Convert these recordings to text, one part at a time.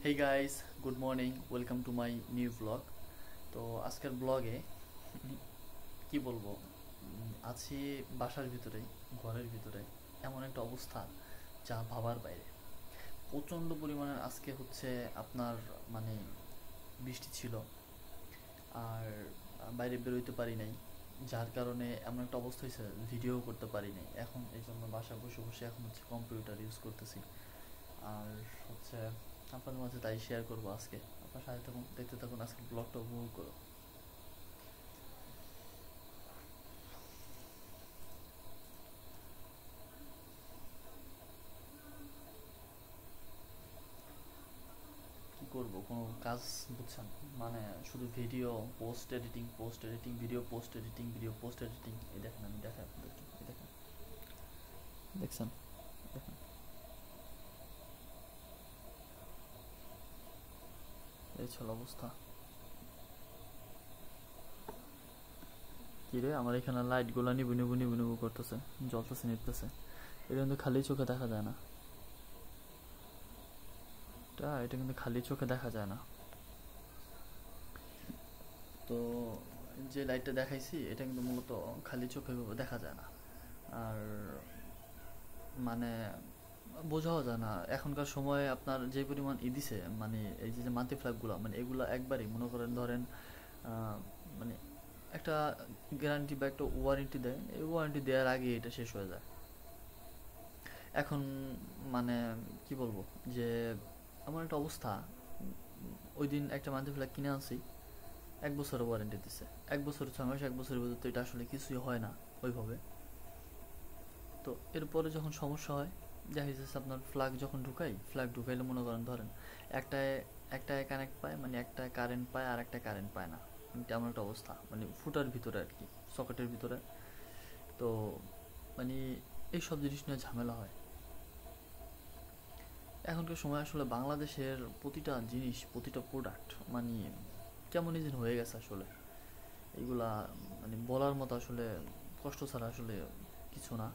Hey guys, good morning. Welcome to my new vlog. তো আজকের ব্লগে কি বলবো, আছি বাসার ভিতরে, ঘরের ভিতরে। এমন একটা অবস্থা যা ভাবার বাইরে। প্রচণ্ড পরিমাণে আজকে হচ্ছে আপনার মানে বৃষ্টি ছিল, আর বাইরে বেরোইতে পারি নাই, যার কারণে এমন একটা অবস্থা হয়েছে ভিডিও করতে পারি নাই। এখন এই জন্য বাসা বসে বসে এখন হচ্ছে কম্পিউটার ইউজ করতেছি। আর হচ্ছে আপনাদের মাঝে তাই শেয়ার করবো আজকে। আপনার সাথে থাকুন, দেখতে থাকুন, আজকে ব্লগটা উপভোগ করো। কি করবো, কোনো কাজ বুঝছেন, মানে শুধু video post editing, post editing, video post editing, video post editing. এই দেখেন, আমি দেখাই আপনাদেরকে, এই দেখেন, দেখছেন, দেখেন, এই ছিল অবস্থা। কি রে, আমার এখানে লাইটগুলো নিবু নিবু নিবু নিবু করতেছে, জ্বলতেছে, নিতেছে। এটা কিন্তু খালি চোখে দেখা যায় না, এটা কিন্তু খালি চোখে দেখা যায় না। তো যে লাইটটা দেখাইছি এটা কিন্তু মূলত খালি চোখে দেখা যায় না। আর মানে বোঝাও যায় না এখনকার সময়ে আপনার যে পরিমাণ দিছে, মানে এই যে মাল্টি ফ্ল্যাগগুলো, মানে এগুলো একবারই মনে করেন, ধরেন মানে একটা গ্যারান্টি বা একটা ওয়ারেন্টি দেয়, এই ওয়ারেন্টি দেওয়ার আগে এটা শেষ হয়ে যায়। এখন মানে কি বলবো, যে এমন একটা অবস্থা। ওই দিন একটা মাল্টি ফ্ল্যাগ কিনে আনছি, 1 বছরের ওয়ারেন্টি দিছে, 1 বছর 6 মাস, 1 বছরের ভিতর তো এটা আসলে কিছুই হয় না ওইভাবে। তো এরপরে যখন সমস্যা হয়, দেখা যাচ্ছে আপনার ফ্ল্যাগ যখন ঢুকাই, ফ্ল্যাগ ঢুকাইলে মনে করেন, ধরেন একটায় একটায় কানেক্ট পায়, মানে একটায় কারেন্ট পায় আর একটা কারেন্ট পায় না। তেমন একটা অবস্থা, মানে ফুটার ভিতরে আর কি, সকেটের ভিতরে। তো মানে এইসব জিনিস নিয়ে ঝামেলা হয়। এখনকার সময় আসলে বাংলাদেশের প্রতিটা জিনিস, প্রতিটা প্রোডাক্ট মানে কেমনই যেন হয়ে গেছে আসলে। এইগুলা মানে বলার মতো আসলে, কষ্ট ছাড়া আসলে কিছু না।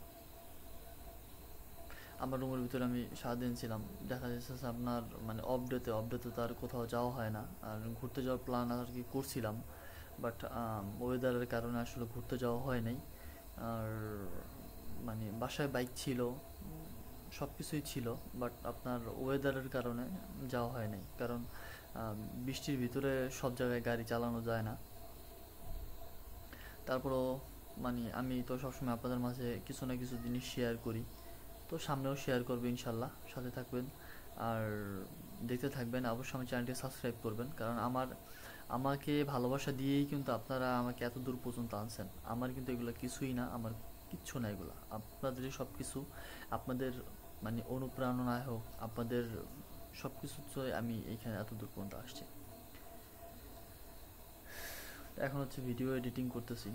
আমার রুমের ভিতরে আমি সারাদিন ছিলাম, দেখা যাচ্ছে আপনার মানে অফ ডেতে তো আর কোথাও যাওয়া হয় না। আর ঘুরতে যাওয়ার প্ল্যান আর কি করছিলাম, বাট ওয়েদারের কারণে আসলে ঘুরতে যাওয়া হয় নাই। আর মানে বাসায় বাইক ছিল, সব কিছুই ছিল, বাট আপনার ওয়েদারের কারণে যাওয়া হয় নাই। কারণ বৃষ্টির ভিতরে সব জায়গায় গাড়ি চালানো যায় না। তারপরও মানে আমি তো সবসময় আপনাদের মাঝে কিছু না কিছু জিনিস শেয়ার করি, তো সামনেও শেয়ার করবে ইনশাল্লাহ, সাথে থাকবেন। আর দেখতে থাকবেন, অবশ্যই আমার চ্যানেলটি সাবস্ক্রাইব করবেন, কারণ আমাকে ভালোবাসা দিয়েই কিন্তু আপনারা আমাকে এত দূর পর্যন্ত আনছেন। আমার কিন্তু এগুলো কিছুই না, আমার কিচ্ছু না, এগুলো আপনাদেরই সব কিছু। আপনাদের মানে অনুপ্রেরণায় হোক, আপনাদের সব কিছুতে আমি এইখানে এত দূর পর্যন্ত আসছি। এখন হচ্ছে ভিডিও এডিটিং করতেছি,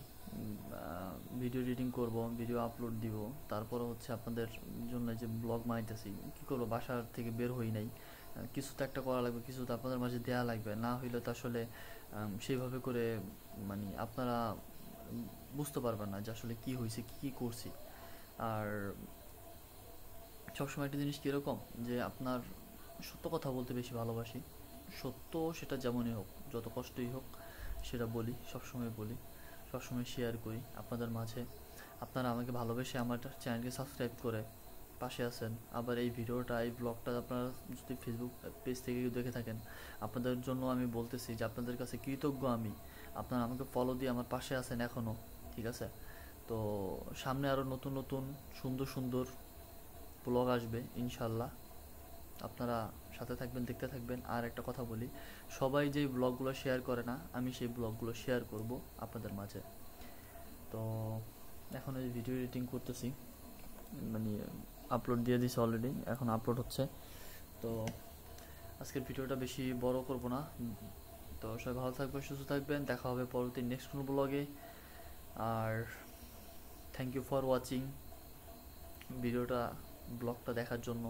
ভিডিও এডিটিং করব, ভিডিও আপলোড দিব। তারপরে হচ্ছে আপনাদের জন্য যে ব্লগ বানাইতেছি, কী করবো, বাসার থেকে বের হই নাই। কিছু তো একটা করা লাগবে, কিছু তো আপনাদের মাঝে দেওয়া লাগবে, না হইলে তো আসলে সেইভাবে করে মানে আপনারা বুঝতে পারবেন না যে আসলে কী হয়েছে, কী কী করছি। আর সবসময় একটা জিনিস কীরকম, যে আপনার সত্য কথা বলতে বেশি ভালোবাসি। সত্য সেটা যেমনই হোক, যত কষ্টই হোক, সেটা বলি, সবসময় বলি, সবসময় শেয়ার করি আপনাদের মাঝে। আপনারা আমাকে ভালোবেসে আমার চ্যানেলকে সাবস্ক্রাইব করে পাশে আছেন। আবার এই ভিডিওটা, এই ব্লগটা আপনারা যদি ফেসবুক পেজ থেকে দেখে থাকেন, আপনাদের জন্য আমি বলতেছি যে আপনাদের কাছে কৃতজ্ঞ আমি। আপনারা আমাকে ফলো দিয়ে আমার পাশে আছেন এখনও, ঠিক আছে? তো সামনে আরও নতুন নতুন সুন্দর সুন্দর ব্লগ আসবে ইনশাল্লাহ, আপনারা সাথে থাকবেন, দেখতে থাকবেন। আর একটা কথা বলি, সবাই যেই ব্লগগুলো শেয়ার করে না, আমি সেই ব্লগগুলো শেয়ার করব আপনাদের মাঝে। তো এখন এই ভিডিও এডিটিং করতেছি, মানে আপলোড দিয়ে দিছি অলরেডি, এখন আপলোড হচ্ছে। তো আজকের ভিডিওটা বেশি বড় করব না। তো সবাই ভালো থাকবেন, সুস্থ থাকবেন, দেখা হবে পরবর্তী নেক্সট কোনো ব্লগে। আর থ্যাংক ইউ ফর ওয়াচিং ভিডিওটা, ব্লগটা দেখার জন্য।